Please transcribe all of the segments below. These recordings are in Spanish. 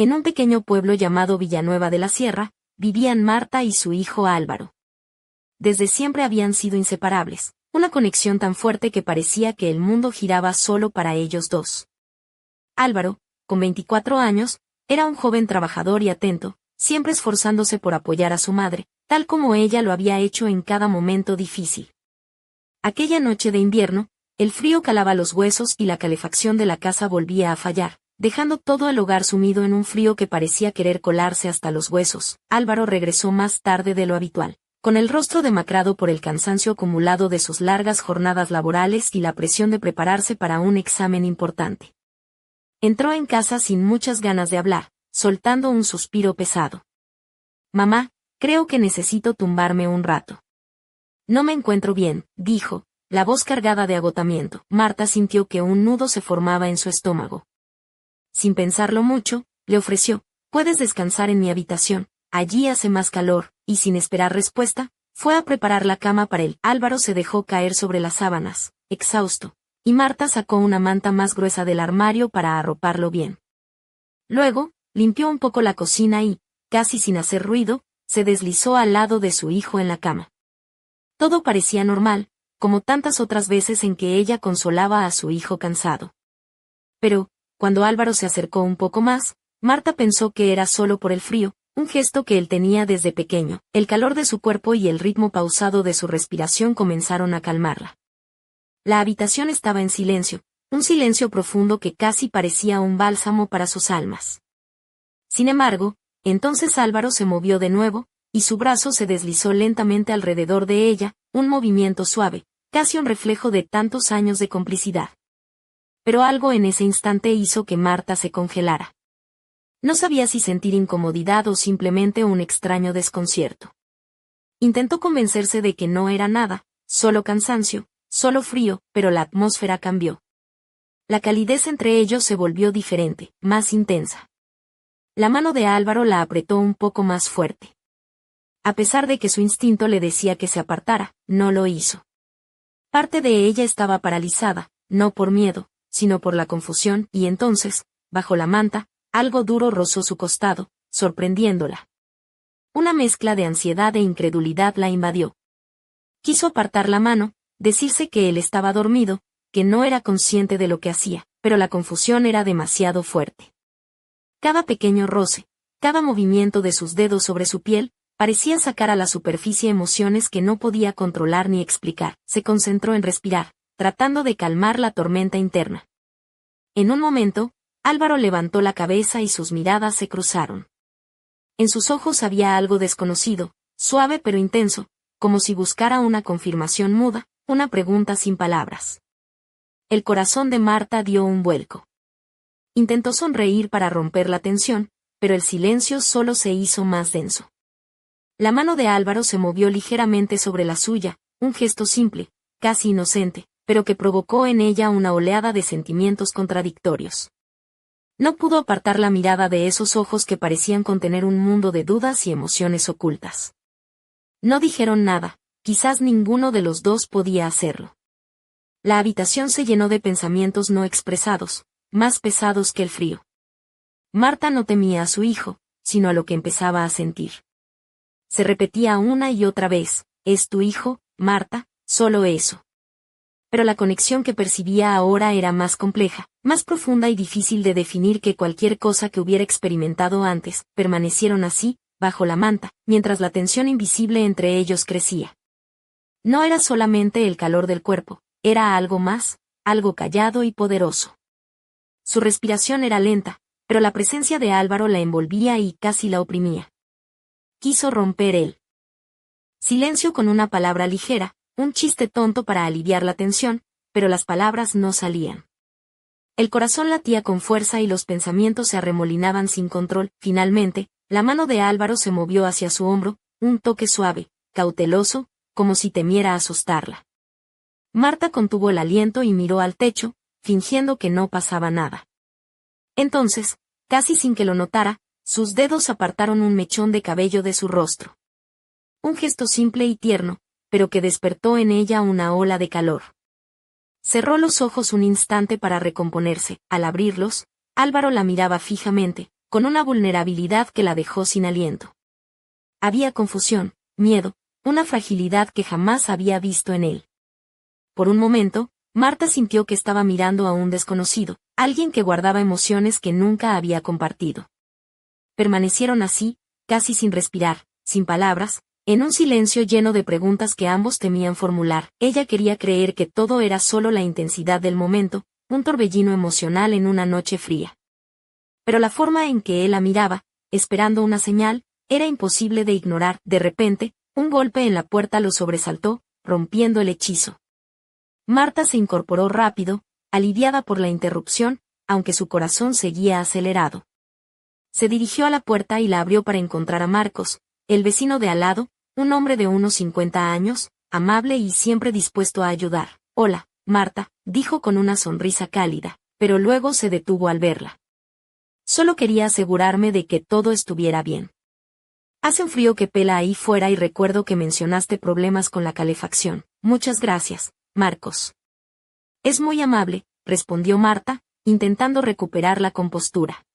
En un pequeño pueblo llamado Villanueva de la Sierra, vivían Marta y su hijo Álvaro. Desde siempre habían sido inseparables, una conexión tan fuerte que parecía que el mundo giraba solo para ellos dos. Álvaro, con 24 años, era un joven trabajador y atento, siempre esforzándose por apoyar a su madre, tal como ella lo había hecho en cada momento difícil. Aquella noche de invierno, el frío calaba los huesos y la calefacción de la casa volvía a fallar, dejando todo el hogar sumido en un frío que parecía querer colarse hasta los huesos. Álvaro regresó más tarde de lo habitual, con el rostro demacrado por el cansancio acumulado de sus largas jornadas laborales y la presión de prepararse para un examen importante. Entró en casa sin muchas ganas de hablar, soltando un suspiro pesado. «Mamá, creo que necesito tumbarme un rato. No me encuentro bien», dijo, la voz cargada de agotamiento. Marta sintió que un nudo se formaba en su estómago. Sin pensarlo mucho, le ofreció: «Puedes descansar en mi habitación, allí hace más calor», y sin esperar respuesta, fue a preparar la cama para él. Álvaro se dejó caer sobre las sábanas, exhausto, y Marta sacó una manta más gruesa del armario para arroparlo bien. Luego, limpió un poco la cocina y, casi sin hacer ruido, se deslizó al lado de su hijo en la cama. Todo parecía normal, como tantas otras veces en que ella consolaba a su hijo cansado. Pero, cuando Álvaro se acercó un poco más, Marta pensó que era solo por el frío, un gesto que él tenía desde pequeño. El calor de su cuerpo y el ritmo pausado de su respiración comenzaron a calmarla. La habitación estaba en silencio, un silencio profundo que casi parecía un bálsamo para sus almas. Sin embargo, entonces Álvaro se movió de nuevo, y su brazo se deslizó lentamente alrededor de ella, un movimiento suave, casi un reflejo de tantos años de complicidad. Pero algo en ese instante hizo que Marta se congelara. No sabía si sentir incomodidad o simplemente un extraño desconcierto. Intentó convencerse de que no era nada, solo cansancio, solo frío, pero la atmósfera cambió. La calidez entre ellos se volvió diferente, más intensa. La mano de Álvaro la apretó un poco más fuerte. A pesar de que su instinto le decía que se apartara, no lo hizo. Parte de ella estaba paralizada, no por miedo, sino por la confusión, y entonces, bajo la manta, algo duro rozó su costado, sorprendiéndola. Una mezcla de ansiedad e incredulidad la invadió. Quiso apartar la mano, decirse que él estaba dormido, que no era consciente de lo que hacía, pero la confusión era demasiado fuerte. Cada pequeño roce, cada movimiento de sus dedos sobre su piel, parecía sacar a la superficie emociones que no podía controlar ni explicar. Se concentró en respirar, tratando de calmar la tormenta interna. En un momento, Álvaro levantó la cabeza y sus miradas se cruzaron. En sus ojos había algo desconocido, suave pero intenso, como si buscara una confirmación muda, una pregunta sin palabras. El corazón de Marta dio un vuelco. Intentó sonreír para romper la tensión, pero el silencio solo se hizo más denso. La mano de Álvaro se movió ligeramente sobre la suya, un gesto simple, casi inocente, pero que provocó en ella una oleada de sentimientos contradictorios. No pudo apartar la mirada de esos ojos que parecían contener un mundo de dudas y emociones ocultas. No dijeron nada, quizás ninguno de los dos podía hacerlo. La habitación se llenó de pensamientos no expresados, más pesados que el frío. Marta no temía a su hijo, sino a lo que empezaba a sentir. Se repetía una y otra vez: «Es tu hijo, Marta», solo eso. Pero la conexión que percibía ahora era más compleja, más profunda y difícil de definir que cualquier cosa que hubiera experimentado antes. Permanecieron así, bajo la manta, mientras la tensión invisible entre ellos crecía. No era solamente el calor del cuerpo, era algo más, algo callado y poderoso. Su respiración era lenta, pero la presencia de Álvaro la envolvía y casi la oprimía. Quiso romper el silencio con una palabra ligera, un chiste tonto para aliviar la tensión, pero las palabras no salían. El corazón latía con fuerza y los pensamientos se arremolinaban sin control. Finalmente, la mano de Álvaro se movió hacia su hombro, un toque suave, cauteloso, como si temiera asustarla. Marta contuvo el aliento y miró al techo, fingiendo que no pasaba nada. Entonces, casi sin que lo notara, sus dedos apartaron un mechón de cabello de su rostro. Un gesto simple y tierno, pero que despertó en ella una ola de calor. Cerró los ojos un instante para recomponerse. Al abrirlos, Álvaro la miraba fijamente, con una vulnerabilidad que la dejó sin aliento. Había confusión, miedo, una fragilidad que jamás había visto en él. Por un momento, Marta sintió que estaba mirando a un desconocido, alguien que guardaba emociones que nunca había compartido. Permanecieron así, casi sin respirar, sin palabras, en un silencio lleno de preguntas que ambos temían formular. Ella quería creer que todo era solo la intensidad del momento, un torbellino emocional en una noche fría. Pero la forma en que él la miraba, esperando una señal, era imposible de ignorar. De repente, un golpe en la puerta lo sobresaltó, rompiendo el hechizo. Marta se incorporó rápido, aliviada por la interrupción, aunque su corazón seguía acelerado. Se dirigió a la puerta y la abrió para encontrar a Marcos, el vecino de al lado, un hombre de unos 50 años, amable y siempre dispuesto a ayudar. «Hola, Marta», dijo con una sonrisa cálida, pero luego se detuvo al verla. «Solo quería asegurarme de que todo estuviera bien. Hace un frío que pela ahí fuera y recuerdo que mencionaste problemas con la calefacción. Muchas gracias, Marcos». «Es muy amable», respondió Marta, intentando recuperar la compostura.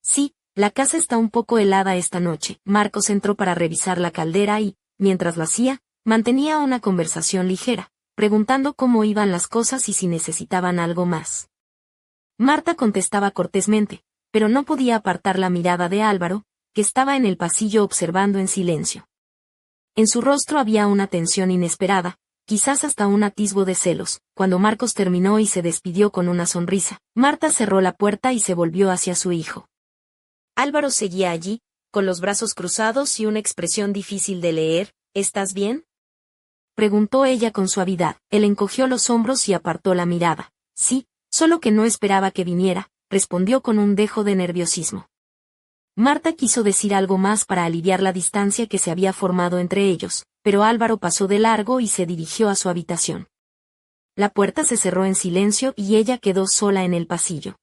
«Sí, la casa está un poco helada esta noche». Marcos entró para revisar la caldera y, mientras lo hacía, mantenía una conversación ligera, preguntando cómo iban las cosas y si necesitaban algo más. Marta contestaba cortésmente, pero no podía apartar la mirada de Álvaro, que estaba en el pasillo observando en silencio. En su rostro había una tensión inesperada, quizás hasta un atisbo de celos. Cuando Marcos terminó y se despidió con una sonrisa, Marta cerró la puerta y se volvió hacia su hijo. Álvaro seguía allí, con los brazos cruzados y una expresión difícil de leer. «¿Estás bien?», preguntó ella con suavidad. Él encogió los hombros y apartó la mirada. «Sí, solo que no esperaba que viniera», respondió con un dejo de nerviosismo. Marta quiso decir algo más para aliviar la distancia que se había formado entre ellos, pero Álvaro pasó de largo y se dirigió a su habitación. La puerta se cerró en silencio y ella quedó sola en el pasillo.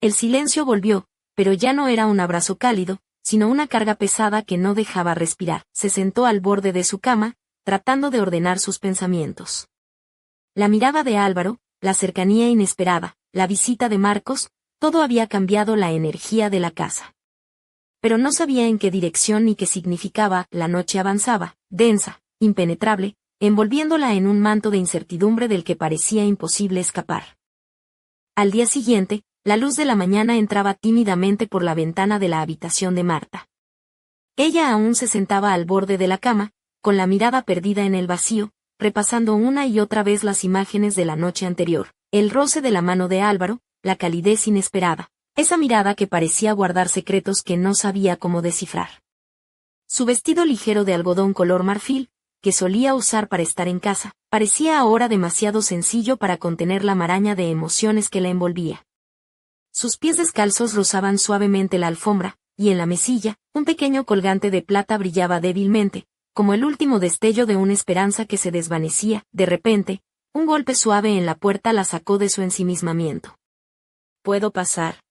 El silencio volvió, pero ya no era un abrazo cálido, sino una carga pesada que no dejaba respirar. Se sentó al borde de su cama, tratando de ordenar sus pensamientos. La mirada de Álvaro, la cercanía inesperada, la visita de Marcos, todo había cambiado la energía de la casa. Pero no sabía en qué dirección ni qué significaba. La noche avanzaba, densa, impenetrable, envolviéndola en un manto de incertidumbre del que parecía imposible escapar. Al día siguiente, la luz de la mañana entraba tímidamente por la ventana de la habitación de Marta. Ella aún se sentaba al borde de la cama, con la mirada perdida en el vacío, repasando una y otra vez las imágenes de la noche anterior, el roce de la mano de Álvaro, la calidez inesperada, esa mirada que parecía guardar secretos que no sabía cómo descifrar. Su vestido ligero de algodón color marfil, que solía usar para estar en casa, parecía ahora demasiado sencillo para contener la maraña de emociones que la envolvía. Sus pies descalzos rozaban suavemente la alfombra, y en la mesilla, un pequeño colgante de plata brillaba débilmente, como el último destello de una esperanza que se desvanecía. De repente, un golpe suave en la puerta la sacó de su ensimismamiento. «¿Puedo pasar?».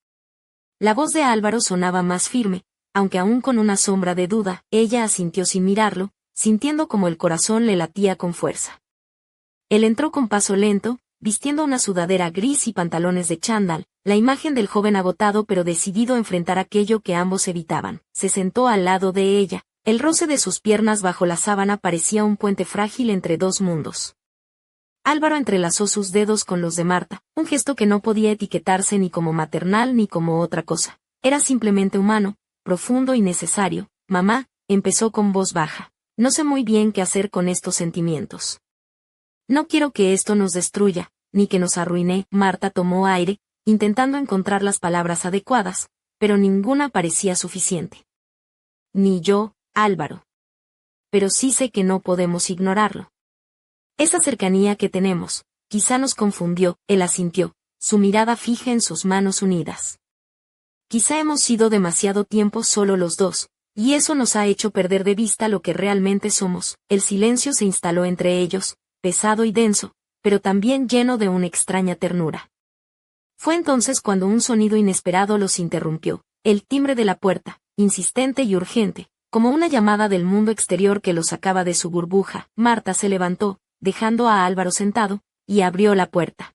La voz de Álvaro sonaba más firme, aunque aún con una sombra de duda. Ella asintió sin mirarlo, sintiendo como el corazón le latía con fuerza. Él entró con paso lento, vistiendo una sudadera gris y pantalones de chándal, la imagen del joven agotado pero decidido a enfrentar aquello que ambos evitaban. Se sentó al lado de ella, el roce de sus piernas bajo la sábana parecía un puente frágil entre dos mundos. Álvaro entrelazó sus dedos con los de Marta, un gesto que no podía etiquetarse ni como maternal ni como otra cosa. Era simplemente humano, profundo y necesario. «Mamá», empezó con voz baja, «no sé muy bien qué hacer con estos sentimientos. No quiero que esto nos destruya, ni que nos arruine». Marta tomó aire, intentando encontrar las palabras adecuadas, pero ninguna parecía suficiente. «Ni yo, Álvaro. Pero sí sé que no podemos ignorarlo. Esa cercanía que tenemos, quizá nos confundió», él asintió, su mirada fija en sus manos unidas. «Quizá hemos sido demasiado tiempo solo los dos, y eso nos ha hecho perder de vista lo que realmente somos». El silencio se instaló entre ellos, pesado y denso, pero también lleno de una extraña ternura. Fue entonces cuando un sonido inesperado los interrumpió, el timbre de la puerta, insistente y urgente, como una llamada del mundo exterior que los sacaba de su burbuja. Marta se levantó, dejando a Álvaro sentado, y abrió la puerta.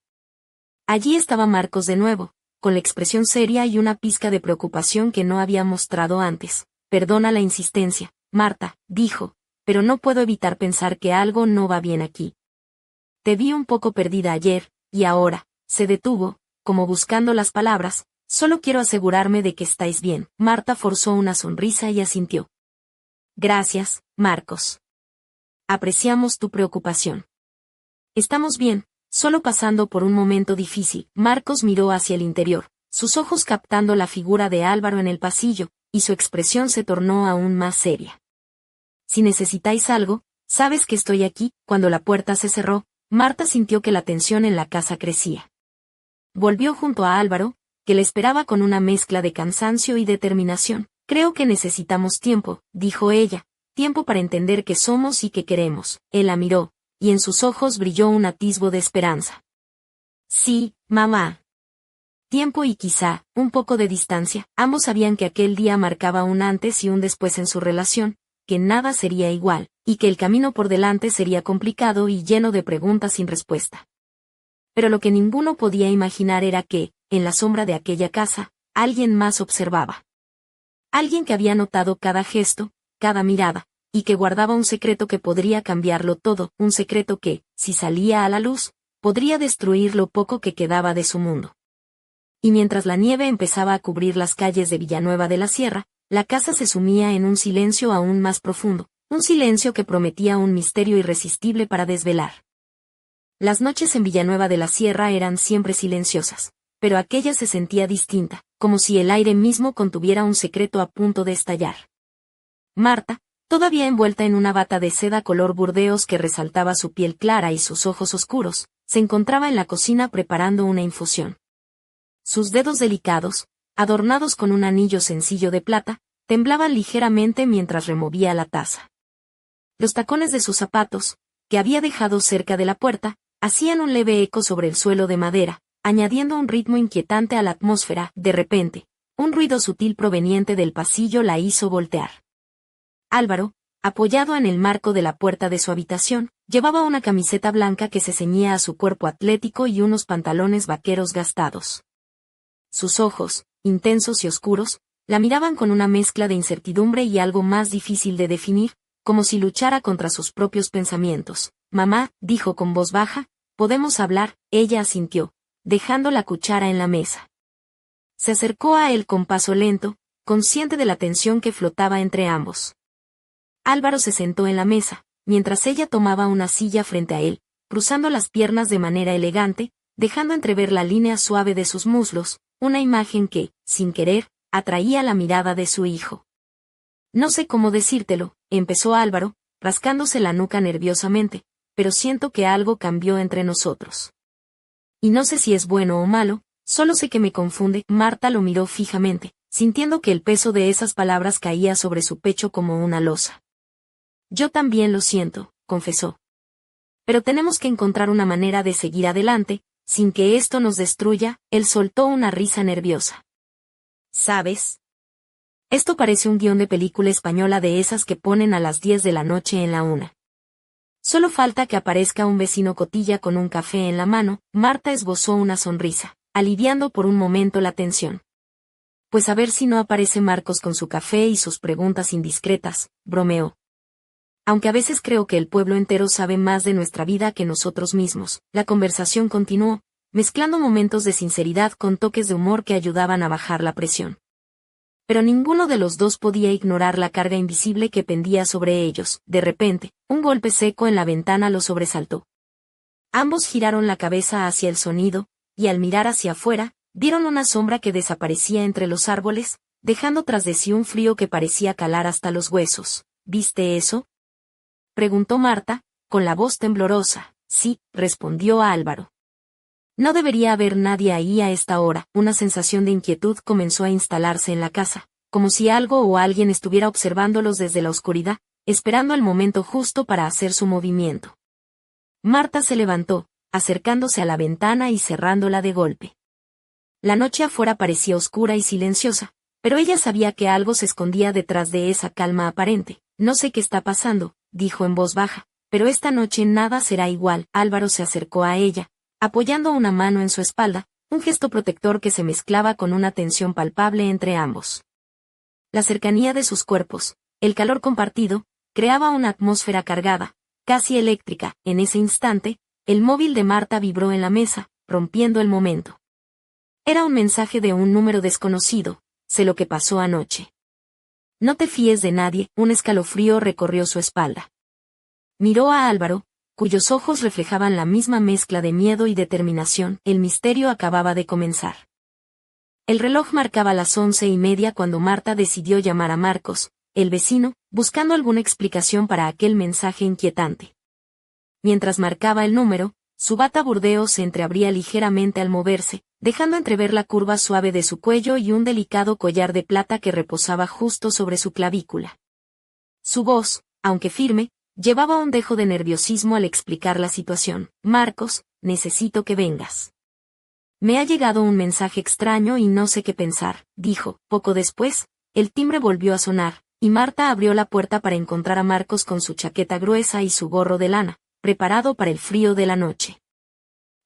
Allí estaba Marcos de nuevo, con la expresión seria y una pizca de preocupación que no había mostrado antes. Perdona la insistencia, Marta, dijo, pero no puedo evitar pensar que algo no va bien aquí. Te vi un poco perdida ayer, y ahora, se detuvo, como buscando las palabras, solo quiero asegurarme de que estáis bien. Marta forzó una sonrisa y asintió. Gracias, Marcos. Apreciamos tu preocupación. Estamos bien, solo pasando por un momento difícil. Marcos miró hacia el interior, sus ojos captando la figura de Álvaro en el pasillo, y su expresión se tornó aún más seria. Si necesitáis algo, sabes que estoy aquí. Cuando la puerta se cerró, Marta sintió que la tensión en la casa crecía. Volvió junto a Álvaro, que le esperaba con una mezcla de cansancio y determinación. Creo que necesitamos tiempo, dijo ella, tiempo para entender qué somos y qué queremos. Él la miró, y en sus ojos brilló un atisbo de esperanza. Sí, mamá. Tiempo y quizá, un poco de distancia. Ambos sabían que aquel día marcaba un antes y un después en su relación, que nada sería igual, y que el camino por delante sería complicado y lleno de preguntas sin respuesta. Pero lo que ninguno podía imaginar era que, en la sombra de aquella casa, alguien más observaba. Alguien que había notado cada gesto, cada mirada, y que guardaba un secreto que podría cambiarlo todo, un secreto que, si salía a la luz, podría destruir lo poco que quedaba de su mundo. Y mientras la nieve empezaba a cubrir las calles de Villanueva de la Sierra, la casa se sumía en un silencio aún más profundo, un silencio que prometía un misterio irresistible para desvelar. Las noches en Villanueva de la Sierra eran siempre silenciosas, pero aquella se sentía distinta, como si el aire mismo contuviera un secreto a punto de estallar. Marta, todavía envuelta en una bata de seda color burdeos que resaltaba su piel clara y sus ojos oscuros, se encontraba en la cocina preparando una infusión. Sus dedos delicados, adornados con un anillo sencillo de plata, temblaban ligeramente mientras removía la taza. Los tacones de sus zapatos, que había dejado cerca de la puerta, hacían un leve eco sobre el suelo de madera, añadiendo un ritmo inquietante a la atmósfera. De repente, un ruido sutil proveniente del pasillo la hizo voltear. Álvaro, apoyado en el marco de la puerta de su habitación, llevaba una camiseta blanca que se ceñía a su cuerpo atlético y unos pantalones vaqueros gastados. Sus ojos, intensos y oscuros, la miraban con una mezcla de incertidumbre y algo más difícil de definir, como si luchara contra sus propios pensamientos. Mamá, dijo con voz baja, ¿podemos hablar? Ella asintió, dejando la cuchara en la mesa. Se acercó a él con paso lento, consciente de la tensión que flotaba entre ambos. Álvaro se sentó en la mesa, mientras ella tomaba una silla frente a él, cruzando las piernas de manera elegante, dejando entrever la línea suave de sus muslos, una imagen que, sin querer, atraía la mirada de su hijo. No sé cómo decírtelo, empezó Álvaro, rascándose la nuca nerviosamente, pero siento que algo cambió entre nosotros. Y no sé si es bueno o malo, solo sé que me confunde. Marta lo miró fijamente, sintiendo que el peso de esas palabras caía sobre su pecho como una losa. Yo también lo siento, confesó. Pero tenemos que encontrar una manera de seguir adelante, sin que esto nos destruya. Él soltó una risa nerviosa. ¿Sabes? Esto parece un guión de película española de esas que ponen a las 10 de la noche en la 1. Solo falta que aparezca un vecino cotilla con un café en la mano. Marta esbozó una sonrisa, aliviando por un momento la tensión. Pues a ver si no aparece Marcos con su café y sus preguntas indiscretas, bromeó. Aunque a veces creo que el pueblo entero sabe más de nuestra vida que nosotros mismos. La conversación continuó, mezclando momentos de sinceridad con toques de humor que ayudaban a bajar la presión. Pero ninguno de los dos podía ignorar la carga invisible que pendía sobre ellos. De repente, un golpe seco en la ventana los sobresaltó. Ambos giraron la cabeza hacia el sonido, y al mirar hacia afuera, vieron una sombra que desaparecía entre los árboles, dejando tras de sí un frío que parecía calar hasta los huesos. ¿Viste eso?, preguntó Marta, con la voz temblorosa. Sí, respondió Álvaro. No debería haber nadie ahí a esta hora. Una sensación de inquietud comenzó a instalarse en la casa, como si algo o alguien estuviera observándolos desde la oscuridad, esperando el momento justo para hacer su movimiento. Marta se levantó, acercándose a la ventana y cerrándola de golpe. La noche afuera parecía oscura y silenciosa, pero ella sabía que algo se escondía detrás de esa calma aparente. No sé qué está pasando, dijo en voz baja, pero esta noche nada será igual. Álvaro se acercó a ella, apoyando una mano en su espalda, un gesto protector que se mezclaba con una tensión palpable entre ambos. La cercanía de sus cuerpos, el calor compartido, creaba una atmósfera cargada, casi eléctrica. En ese instante, el móvil de Marta vibró en la mesa, rompiendo el momento. Era un mensaje de un número desconocido: sé lo que pasó anoche. No te fíes de nadie. Un escalofrío recorrió su espalda. Miró a Álvaro, cuyos ojos reflejaban la misma mezcla de miedo y determinación. El misterio acababa de comenzar. El reloj marcaba las 11:30 cuando Marta decidió llamar a Marcos, el vecino, buscando alguna explicación para aquel mensaje inquietante. Mientras marcaba el número, su bata burdeo se entreabría ligeramente al moverse, dejando entrever la curva suave de su cuello y un delicado collar de plata que reposaba justo sobre su clavícula. Su voz, aunque firme, llevaba un dejo de nerviosismo al explicar la situación. Marcos, necesito que vengas. Me ha llegado un mensaje extraño y no sé qué pensar, dijo. Poco después, el timbre volvió a sonar, y Marta abrió la puerta para encontrar a Marcos con su chaqueta gruesa y su gorro de lana, preparado para el frío de la noche.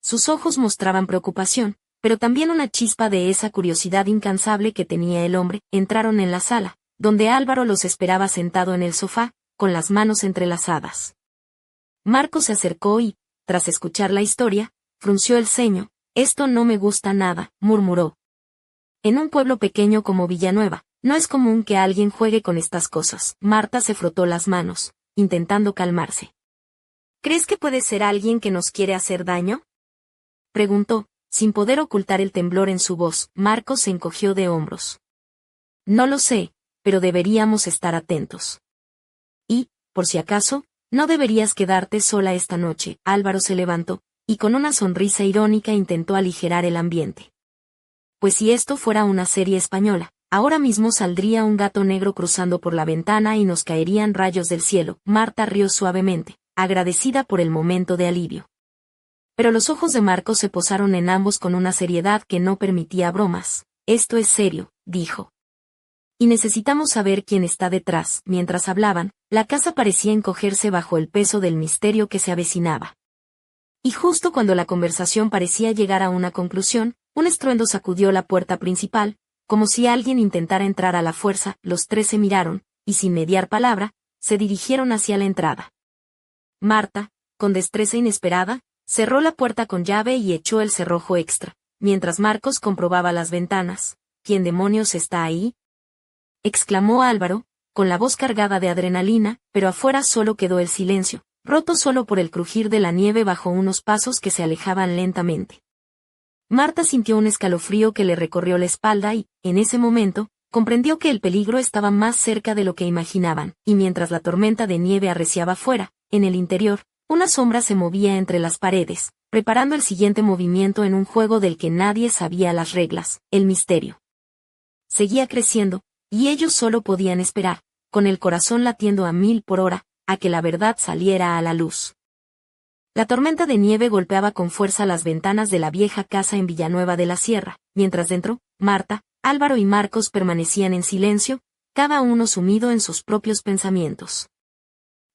Sus ojos mostraban preocupación, pero también una chispa de esa curiosidad incansable que tenía el hombre. Entraron en la sala, donde Álvaro los esperaba sentado en el sofá, con las manos entrelazadas. Marcos se acercó y, tras escuchar la historia, frunció el ceño. Esto no me gusta nada, murmuró. En un pueblo pequeño como Villanueva, no es común que alguien juegue con estas cosas. Marta se frotó las manos, intentando calmarse. ¿Crees que puede ser alguien que nos quiere hacer daño?, preguntó, sin poder ocultar el temblor en su voz. Marcos se encogió de hombros. No lo sé, pero deberíamos estar atentos. Y, por si acaso, no deberías quedarte sola esta noche. Álvaro se levantó, y con una sonrisa irónica intentó aligerar el ambiente. Pues si esto fuera una serie española, ahora mismo saldría un gato negro cruzando por la ventana y nos caerían rayos del cielo. Marta rió suavemente, agradecida por el momento de alivio. Pero los ojos de Marcos se posaron en ambos con una seriedad que no permitía bromas. Esto es serio, dijo. Y necesitamos saber quién está detrás. Mientras hablaban, la casa parecía encogerse bajo el peso del misterio que se avecinaba. Y justo cuando la conversación parecía llegar a una conclusión, un estruendo sacudió la puerta principal, como si alguien intentara entrar a la fuerza. Los tres se miraron, y sin mediar palabra, se dirigieron hacia la entrada. Marta, con destreza inesperada, cerró la puerta con llave y echó el cerrojo extra, mientras Marcos comprobaba las ventanas. ¿Quién demonios está ahí?, exclamó Álvaro, con la voz cargada de adrenalina, pero afuera solo quedó el silencio, roto solo por el crujir de la nieve bajo unos pasos que se alejaban lentamente. Marta sintió un escalofrío que le recorrió la espalda y, en ese momento, comprendió que el peligro estaba más cerca de lo que imaginaban, y mientras la tormenta de nieve arreciaba fuera, en el interior, una sombra se movía entre las paredes, preparando el siguiente movimiento en un juego del que nadie sabía las reglas. El misterio seguía creciendo, y ellos solo podían esperar, con el corazón latiendo a 1000 por hora, a que la verdad saliera a la luz. La tormenta de nieve golpeaba con fuerza las ventanas de la vieja casa en Villanueva de la Sierra, mientras dentro, Marta, Álvaro y Marcos permanecían en silencio, cada uno sumido en sus propios pensamientos.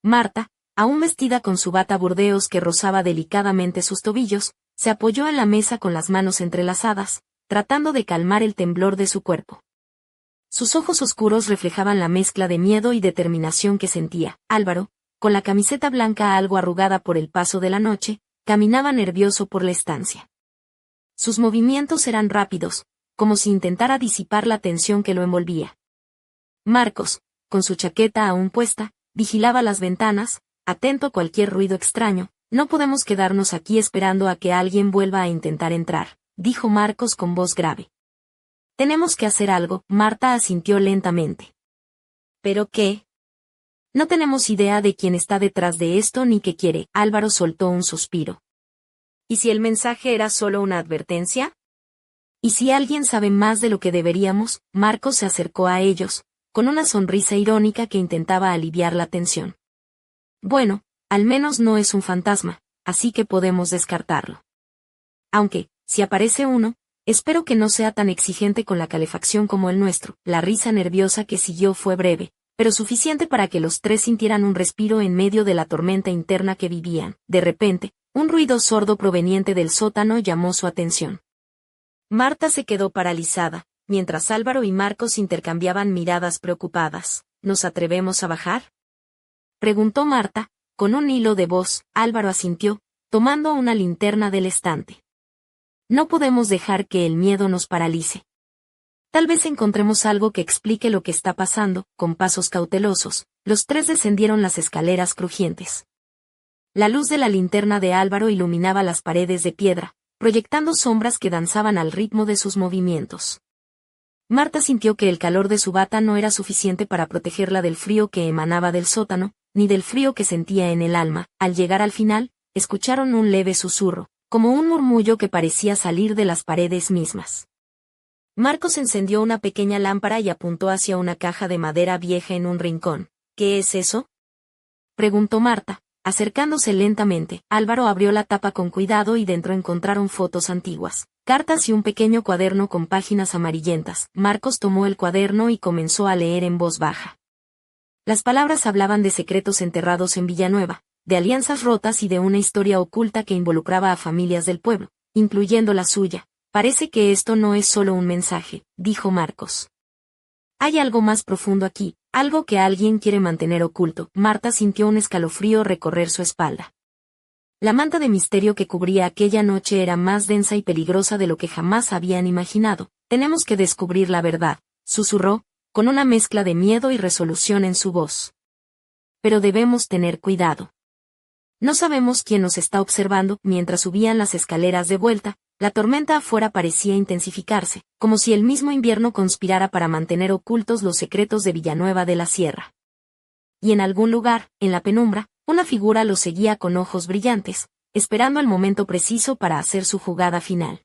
Marta, aún vestida con su bata burdeos que rozaba delicadamente sus tobillos, se apoyó en la mesa con las manos entrelazadas, tratando de calmar el temblor de su cuerpo. Sus ojos oscuros reflejaban la mezcla de miedo y determinación que sentía. Álvaro, con la camiseta blanca algo arrugada por el paso de la noche, caminaba nervioso por la estancia. Sus movimientos eran rápidos, como si intentara disipar la tensión que lo envolvía. Marcos, con su chaqueta aún puesta, vigilaba las ventanas, atento a cualquier ruido extraño. No podemos quedarnos aquí esperando a que alguien vuelva a intentar entrar, dijo Marcos con voz grave. Tenemos que hacer algo. Marta asintió lentamente. ¿Pero qué? No tenemos idea de quién está detrás de esto ni qué quiere. Álvaro soltó un suspiro. ¿Y si el mensaje era solo una advertencia? ¿Y si alguien sabe más de lo que deberíamos? Marcos se acercó a ellos, con una sonrisa irónica que intentaba aliviar la tensión. Bueno, al menos no es un fantasma, así que podemos descartarlo. Aunque, si aparece uno, espero que no sea tan exigente con la calefacción como el nuestro. La risa nerviosa que siguió fue breve, pero suficiente para que los tres sintieran un respiro en medio de la tormenta interna que vivían. De repente, un ruido sordo proveniente del sótano llamó su atención. Marta se quedó paralizada, mientras Álvaro y Marcos intercambiaban miradas preocupadas. ¿Nos atrevemos a bajar?, preguntó Marta, con un hilo de voz. Álvaro asintió, tomando una linterna del estante. No podemos dejar que el miedo nos paralice. Tal vez encontremos algo que explique lo que está pasando. Con pasos cautelosos, los tres descendieron las escaleras crujientes. La luz de la linterna de Álvaro iluminaba las paredes de piedra, proyectando sombras que danzaban al ritmo de sus movimientos. Marta sintió que el calor de su bata no era suficiente para protegerla del frío que emanaba del sótano, ni del frío que sentía en el alma. Al llegar al final, escucharon un leve susurro, como un murmullo que parecía salir de las paredes mismas. Marcos encendió una pequeña lámpara y apuntó hacia una caja de madera vieja en un rincón. ¿Qué es eso?, preguntó Marta, acercándose lentamente. Álvaro abrió la tapa con cuidado y dentro encontraron fotos antiguas, cartas y un pequeño cuaderno con páginas amarillentas. Marcos tomó el cuaderno y comenzó a leer en voz baja. Las palabras hablaban de secretos enterrados en Villanueva, de alianzas rotas y de una historia oculta que involucraba a familias del pueblo, incluyendo la suya. Parece que esto no es solo un mensaje, dijo Marcos. Hay algo más profundo aquí, algo que alguien quiere mantener oculto. Marta sintió un escalofrío recorrer su espalda. La manta de misterio que cubría aquella noche era más densa y peligrosa de lo que jamás habían imaginado. Tenemos que descubrir la verdad, susurró, con una mezcla de miedo y resolución en su voz. Pero debemos tener cuidado. No sabemos quién nos está observando. Mientras subían las escaleras de vuelta, la tormenta afuera parecía intensificarse, como si el mismo invierno conspirara para mantener ocultos los secretos de Villanueva de la Sierra. Y en algún lugar, en la penumbra, una figura los seguía con ojos brillantes, esperando el momento preciso para hacer su jugada final.